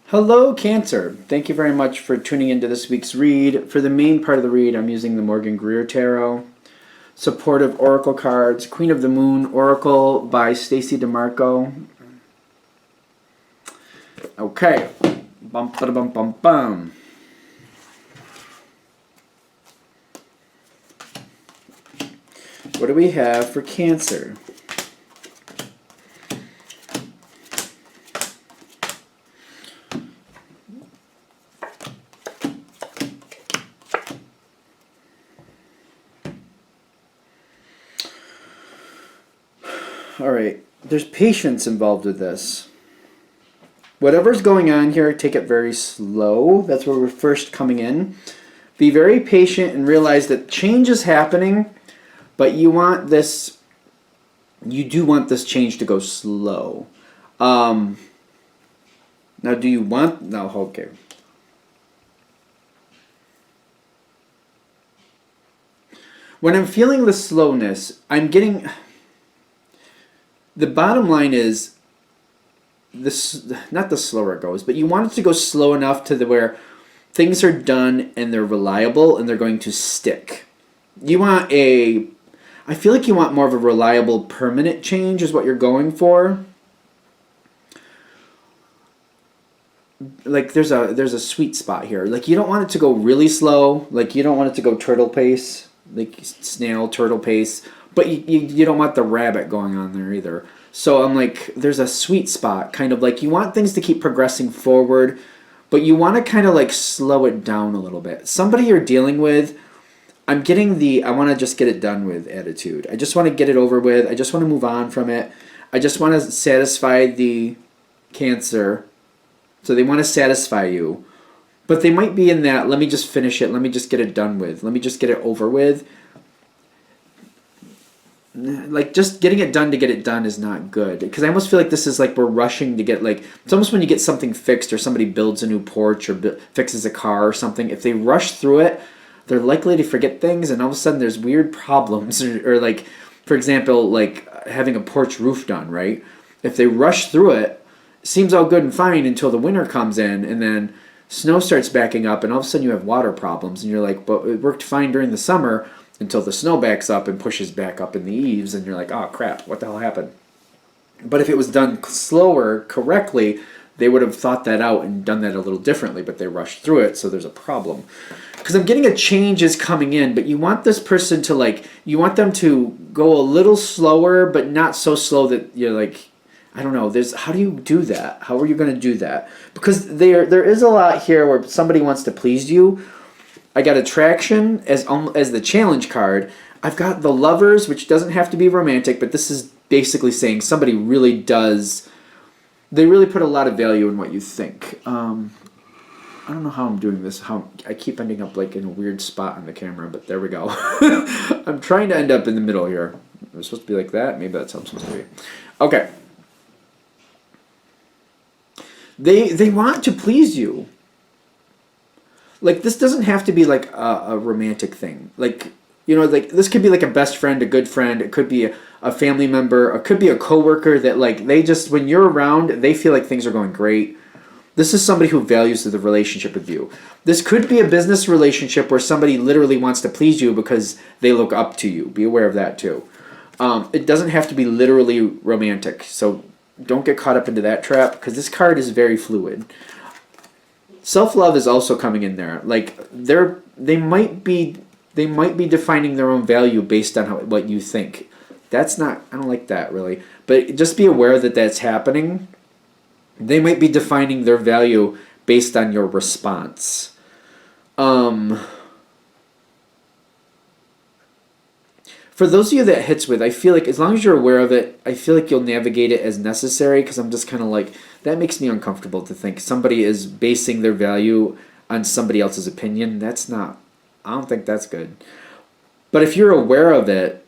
Hello, Cancer. Thank you very much for tuning into this week's read. For the main part of the read, I'm using the Morgan Greer Tarot. Supportive Oracle cards, Queen of the Moon Oracle by Stacey DeMarco. Okay. Bum, ba, bum, bum, bum. What do we have for Cancer? All right, there's patience involved with this. Whatever's going on here, take it very slow. That's where we're first coming in. Be very patient and realize that change is happening, but you do want this change to go slow. Now, do you want, no, okay. When I'm feeling the slowness, I'm getting, the bottom line is, this, not the slower it goes, but you want it to go slow enough to where things are done and they're reliable and they're going to stick. I feel like you want more of a reliable permanent change is what you're going for. Like there's a sweet spot here. Like you don't want it to go really slow. Like you don't want it to go turtle pace, like snail turtle pace. But you don't want the rabbit going on there either. So I'm like, there's a sweet spot, kind of like you want things to keep progressing forward, but you want to kind of like slow it down a little bit. Somebody you're dealing with, I'm getting the I want to just get it done with attitude. I just want to get it over with. I just want to move on from it. I just want to satisfy the Cancer. So they want to satisfy you. But they might be in that, let me just finish it. Let me just get it done with. Let me just get it over with. Like just getting it done to get it done is not good, because I almost feel like this is like we're rushing to get, like it's almost when you get something fixed or somebody builds a new porch or fixes a car or something. If they rush through it, they're likely to forget things, and all of a sudden there's weird problems or like, for example, like having a porch roof done, right? If they rush through it, seems all good and fine until the winter comes in, and then snow starts backing up, and all of a sudden you have water problems, and you're like, but it worked fine during the summer until the snow backs up and pushes back up in the eaves, and you're like, oh crap, what the hell happened? But if it was done slower, correctly, they would have thought that out and done that a little differently, but they rushed through it, so there's a problem. Because I'm getting a change is coming in, but you want this person to you want them to go a little slower, but not so slow that you're like, I don't know, how do you do that? How are you going to do that? Because there is a lot here where somebody wants to please you. I got attraction as the challenge card. I've got the Lovers, which doesn't have to be romantic, but this is basically saying somebody really does. They really put a lot of value in what you think. I don't know how I'm doing this. How I keep ending up like in a weird spot on the camera, but there we go. I'm trying to end up in the middle here. It was supposed to be like that. Maybe that's how it's supposed to be. Okay. They want to please you. Like, this doesn't have to be, like, a romantic thing. Like, you know, like, this could be, like, a best friend, a good friend. It could be a family member. It could be a coworker that, like, they just, when you're around, they feel like things are going great. This is somebody who values the relationship with you. This could be a business relationship where somebody literally wants to please you because they look up to you. Be aware of that, too. It doesn't have to be literally romantic. So don't get caught up into that trap, because this card is very fluid. Self-love is also coming in there. Like they might be defining their own value based on what you think. That's not, I don't like that really. But just be aware that that's happening. They might be defining their value based on your response. For those of you that it hits with, I feel like as long as you're aware of it, I feel like you'll navigate it as necessary, because I'm just kind of like, that makes me uncomfortable to think somebody is basing their value on somebody else's opinion. I don't think that's good. But if you're aware of it,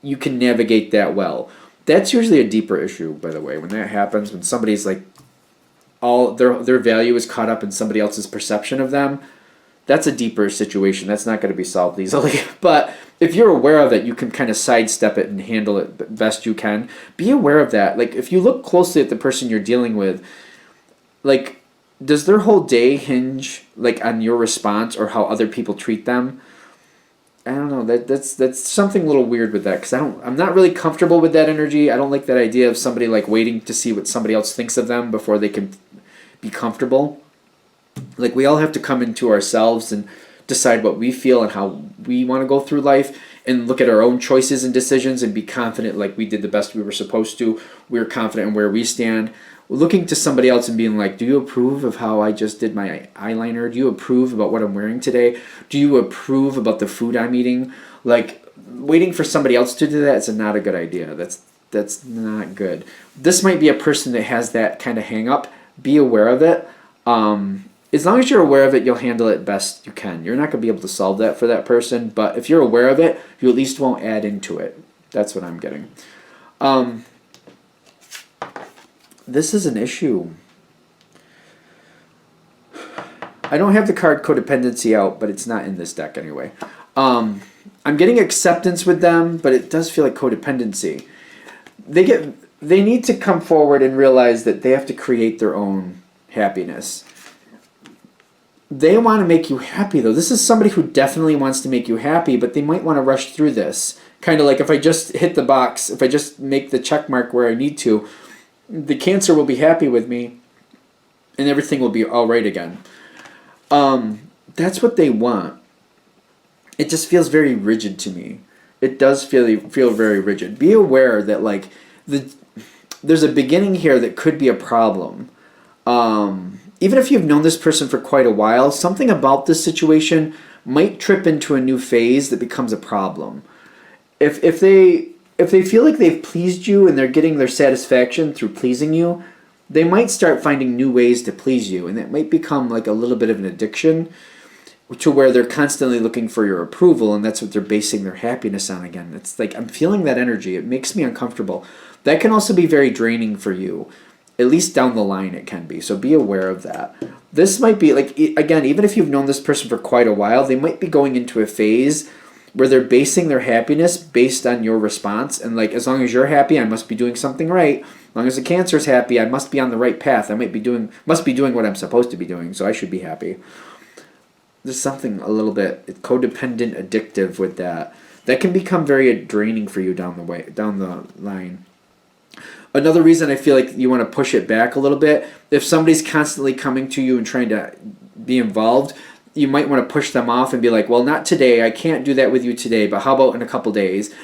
you can navigate that well. That's usually a deeper issue, by the way, when that happens, when somebody's like, all their value is caught up in somebody else's perception of them. That's a deeper situation. That's not going to be solved easily. But if you're aware of it, you can kind of sidestep it and handle it best you can. Be aware of that. Like, if you look closely at the person you're dealing with, like, does their whole day hinge like on your response or how other people treat them? I don't know. That's something a little weird with that because I'm not really comfortable with that energy. I don't like that idea of somebody like waiting to see what somebody else thinks of them before they can be comfortable. Like we all have to come into ourselves and decide what we feel and how we want to go through life and look at our own choices and decisions and be confident like we did the best we were supposed to. We're confident in where we stand. Looking to somebody else and being like, do you approve of how I just did my eyeliner? Do you approve about what I'm wearing today? Do you approve about the food I'm eating? Like waiting for somebody else to do that is not a good idea. That's not good. This might be a person that has that kind of hang up. Be aware of it. As long as you're aware of it, you'll handle it best you can. You're not going to be able to solve that for that person, but if you're aware of it, you at least won't add into it. That's what I'm getting. This is an issue. I don't have the card codependency out, but it's not in this deck anyway. I'm getting acceptance with them, but it does feel like codependency. They need to come forward and realize that they have to create their own happiness. They want to make you happy, though. This is somebody who definitely wants to make you happy, but they might want to rush through this. Kind of like if I just hit the box, if I just make the check mark where I need to, the Cancer will be happy with me, and everything will be all right again. That's what they want. It just feels very rigid to me. It does feel very rigid. Be aware that like there's a beginning here that could be a problem. Even if you've known this person for quite a while, something about this situation might trip into a new phase that becomes a problem. If they feel like they've pleased you and they're getting their satisfaction through pleasing you, they might start finding new ways to please you, and it might become like a little bit of an addiction to where they're constantly looking for your approval, and that's what they're basing their happiness on again. It's like I'm feeling that energy. It makes me uncomfortable. That can also be very draining for you. At least down the line it can be, so be aware of that. This might be, like, again, even if you've known this person for quite a while, they might be going into a phase where they're basing their happiness based on your response, and like, as long as you're happy, I must be doing something right. As long as the Cancer's happy, I must be on the right path. I must be doing what I'm supposed to be doing, so I should be happy. There's something a little bit codependent, addictive with that. That can become very draining for you down the line. Another reason I feel like you want to push it back a little bit, if somebody's constantly coming to you and trying to be involved, you might want to push them off and be like, well, not today. I can't do that with you today, but how about in a couple days?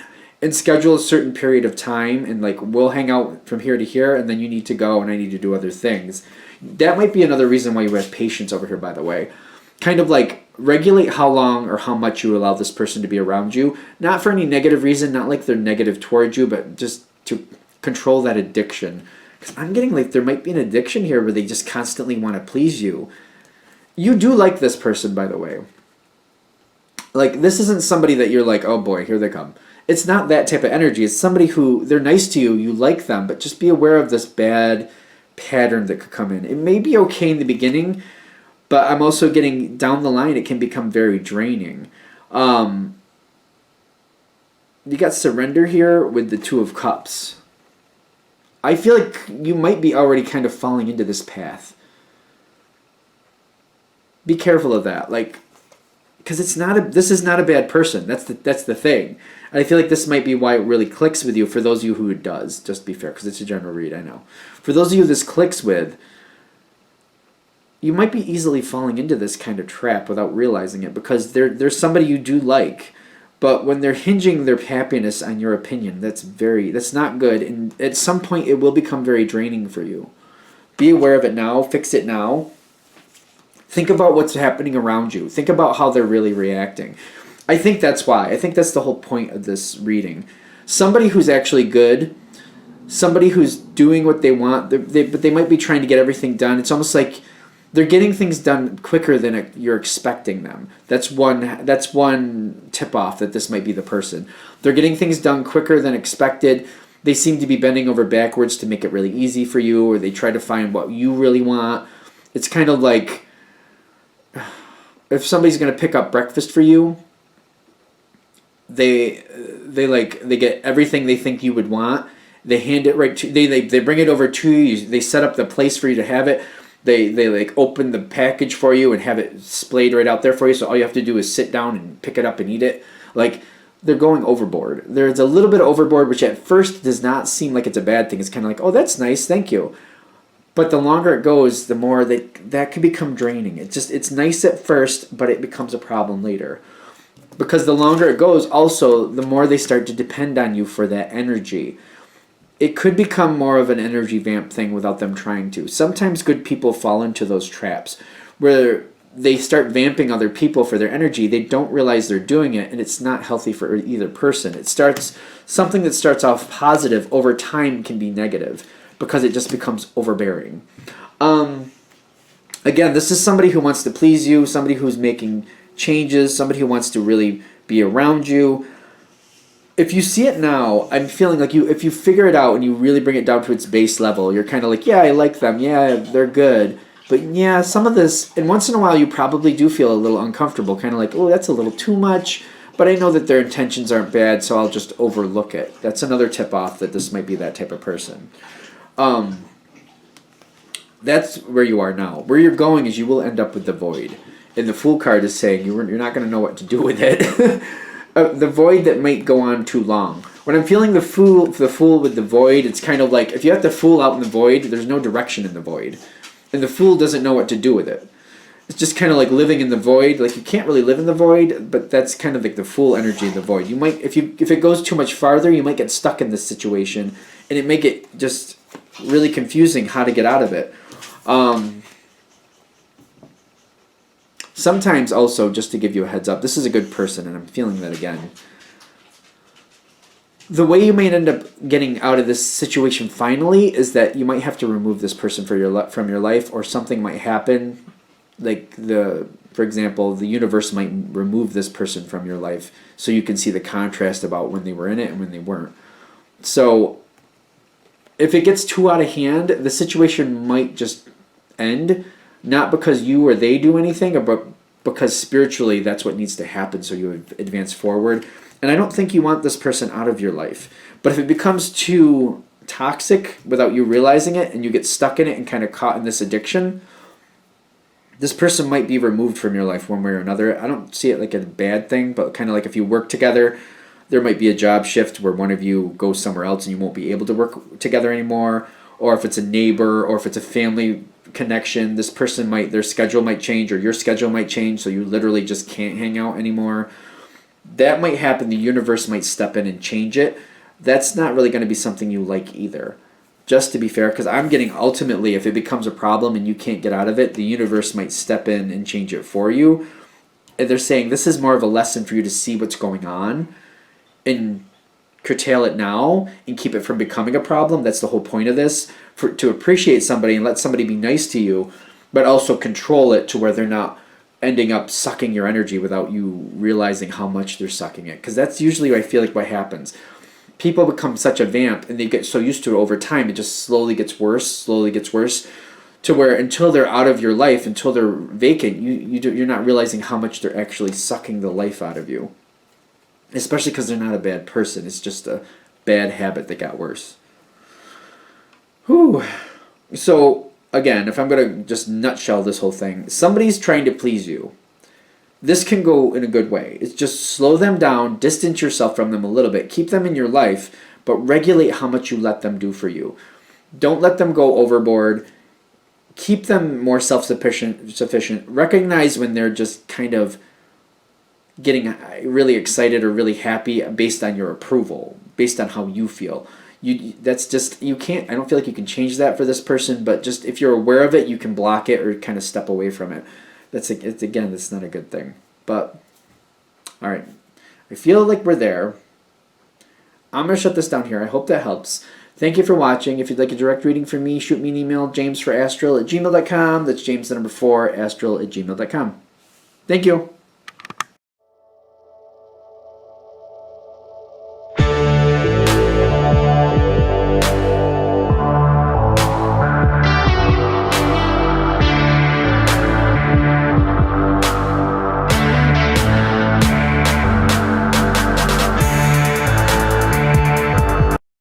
And schedule a certain period of time, and like, we'll hang out from here to here, and then you need to go and I need to do other things. That might be another reason why you have patience over here, by the way. Kind of like regulate how long or how much you allow this person to be around you. Not for any negative reason, not like they're negative towards you, but just to control that addiction. Because I'm getting like there might be an addiction here where they just constantly want to please you. You do like this person, by the way. Like, this isn't somebody that you're like, oh boy, here they come. It's not that type of energy. It's somebody who, they're nice to you, you like them, but just be aware of this bad pattern that could come in. It may be okay in the beginning, but I'm also getting down the line, it can become very draining. You got surrender here with the Two of Cups. I feel like you might be already kind of falling into this path. Be careful of that, like, because this is not a bad person. That's the thing. And I feel like this might be why it really clicks with you. For those of you who it does, just to be fair, because it's a general read, I know. For those of you this clicks with, you might be easily falling into this kind of trap without realizing it, because there's somebody you do like. But when they're hinging their happiness on your opinion, that's not good. And at some point, it will become very draining for you. Be aware of it now. Fix it now. Think about what's happening around you. Think about how they're really reacting. I think that's why. I think that's the whole point of this reading. Somebody who's actually good, somebody who's doing what they want, but they might be trying to get everything done. It's almost like they're getting things done quicker than you're expecting them. That's one tip-off that this might be the person. They're getting things done quicker than expected. They seem to be bending over backwards to make it really easy for you, or they try to find what you really want. It's kind of like if somebody's going to pick up breakfast for you, they get everything they think you would want. They hand it right to they bring it over to you. They set up the place for you to have it. They like open the package for you and have it splayed right out there for you. So all you have to do is sit down and pick it up and eat it. Like, they're going overboard. There's a little bit of overboard, which at first does not seem like it's a bad thing. It's kind of like, oh, that's nice, thank you. But the longer it goes, the more that can become draining. It's nice at first, but it becomes a problem later. Because the longer it goes, also, the more they start to depend on you for that energy. It could become more of an energy vamp thing without them trying to. Sometimes good people fall into those traps where they start vamping other people for their energy. They don't realize they're doing it, and it's not healthy for either person. Something that starts off positive over time can be negative because it just becomes overbearing. Again, this is somebody who wants to please you, somebody who's making changes, somebody who wants to really be around you. If you see it now, I'm feeling like if you figure it out and you really bring it down to its base level, you're kind of like, yeah, I like them, yeah, they're good. But yeah, some of this, and once in a while you probably do feel a little uncomfortable, kind of like, oh, that's a little too much, but I know that their intentions aren't bad, so I'll just overlook it. That's another tip off that this might be that type of person. That's where you are now. Where you're going is you will end up with the void. And the Fool card is saying you're not going to know what to do with it. The void that might go on too long. When I'm feeling the fool with the void, it's kind of like if you have the Fool out in the void, there's no direction in the void. And the Fool doesn't know what to do with it. It's just kind of like living in the void. Like, you can't really live in the void, but that's kind of like the Fool energy of the void. You might, if it goes too much farther, you might get stuck in this situation, and it may get just really confusing how to get out of it. Sometimes also, just to give you a heads up, this is a good person, and I'm feeling that again. The way you might end up getting out of this situation finally is that you might have to remove this person from your life, or something might happen. Like, for example, the universe might remove this person from your life so you can see the contrast about when they were in it and when they weren't. So if it gets too out of hand, the situation might just end, not because you or they do anything, but because spiritually that's what needs to happen so you advance forward. And I don't think you want this person out of your life. But if it becomes too toxic without you realizing it, and you get stuck in it and kind of caught in this addiction, this person might be removed from your life one way or another. I don't see it like a bad thing, but kind of like if you work together, there might be a job shift where one of you goes somewhere else and you won't be able to work together anymore. Or if it's a neighbor, or if it's a family connection, this person their schedule might change, or your schedule might change, so you literally just can't hang out anymore. That might happen. The universe might step in and change it. That's not really going to be something you like either. Just to be fair, because I'm getting ultimately, if it becomes a problem and you can't get out of it, the universe might step in and change it for you. And they're saying this is more of a lesson for you to see what's going on and curtail it now and keep it from becoming a problem. That's the whole point of this, to appreciate somebody and let somebody be nice to you, but also control it to where they're not ending up sucking your energy without you realizing how much they're sucking it. Because that's usually, I feel like, what happens. People become such a vamp and they get so used to it over time, it just slowly gets worse, to where until they're out of your life, until they're vacant, you're not realizing how much they're actually sucking the life out of you. Especially because they're not a bad person. It's just a bad habit that got worse. Whew. So, again, if I'm going to just nutshell this whole thing, somebody's trying to please you. This can go in a good way. It's just slow them down, distance yourself from them a little bit, keep them in your life, but regulate how much you let them do for you. Don't let them go overboard. Keep them more self-sufficient. Recognize when they're just kind of getting really excited or really happy based on your approval, based on how you feel. That's just, you can't, I don't feel like you can change that for this person, but just if you're aware of it, you can block it or kind of step away from it. Again, that's not a good thing. But, all right. I feel like we're there. I'm going to shut this down here. I hope that helps. Thank you for watching. If you'd like a direct reading from me, shoot me an email, jamesforastral@gmail.com. That's James the number 4, astral@gmail.com. Thank you.